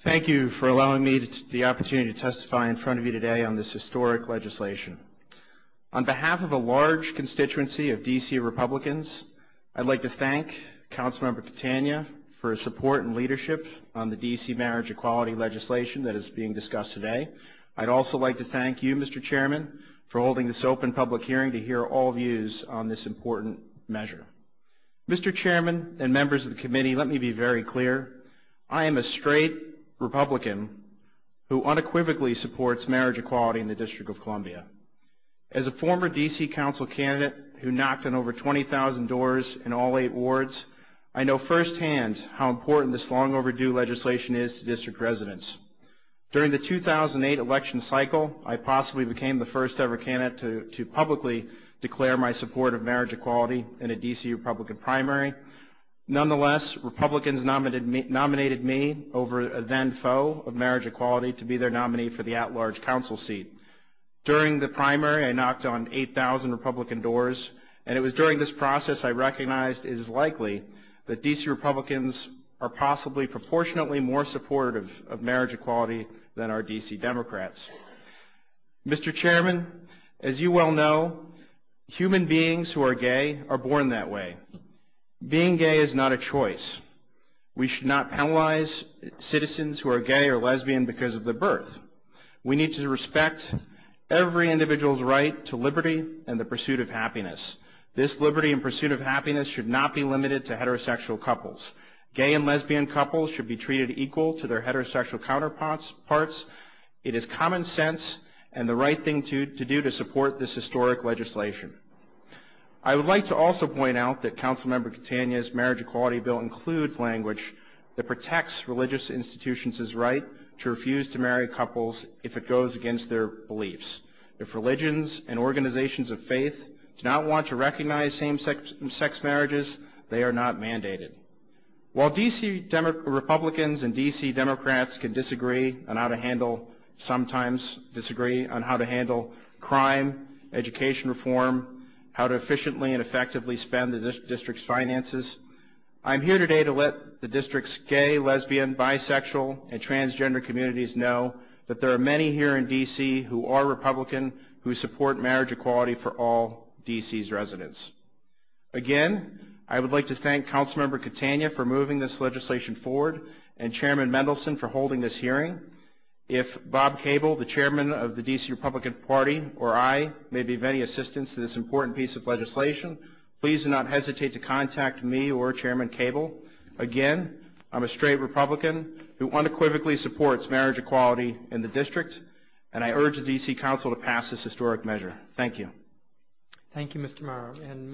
Thank you for allowing me the opportunity to testify in front of you today on this historic legislation. On behalf of a large constituency of D.C. Republicans, I'd like to thank Councilmember Catania for his support and leadership on the D.C. marriage equality legislation that is being discussed today. I'd also like to thank you, Mr. Chairman, for holding this open public hearing to hear all views on this important measure. Mr. Chairman and members of the committee, let me be very clear. I am a straight Republican who unequivocally supports marriage equality in the District of Columbia. As a former D.C. Council candidate who knocked on over 20,000 doors in all 8 wards, I know firsthand how important this long overdue legislation is to district residents. During the 2008 election cycle, I possibly became the first ever candidate to publicly declare my support of marriage equality in a D.C. Republican primary. Nonetheless, Republicans nominated me over a then foe of marriage equality to be their nominee for the at-large council seat. During the primary, I knocked on 8,000 Republican doors, and it was during this process I recognized it is likely that D.C. Republicans are possibly proportionately more supportive of marriage equality than are D.C. Democrats. Mr. Chairman, as you well know, human beings who are gay are born that way. Being gay is not a choice. We should not penalize citizens who are gay or lesbian because of their birth. We need to respect every individual's right to liberty and the pursuit of happiness. This liberty and pursuit of happiness should not be limited to heterosexual couples. Gay and lesbian couples should be treated equal to their heterosexual counterparts. It is common sense and the right thing to do to support this historic legislation. I would like to also point out that Councilmember Catania's marriage equality bill includes language that protects religious institutions' right to refuse to marry couples if it goes against their beliefs. If religions and organizations of faith do not want to recognize same-sex marriages, they are not mandated. While D.C. Republicans and D.C. Democrats can sometimes disagree on how to handle crime, education reform, how to efficiently and effectively spend the district's finances, I'm here today to let the district's gay, lesbian, bisexual, and transgender communities know that there are many here in D.C. who are Republican who support marriage equality for all D.C.'s residents. Again, I would like to thank Councilmember Catania for moving this legislation forward and Chairman Mendelson for holding this hearing. If Bob Cable, the chairman of the D.C. Republican Party, or I may be of any assistance to this important piece of legislation, please do not hesitate to contact me or Chairman Cable. Again, I'm a straight Republican who unequivocally supports marriage equality in the district, and I urge the D.C. Council to pass this historic measure. Thank you. Thank you, Mr. Morrow. And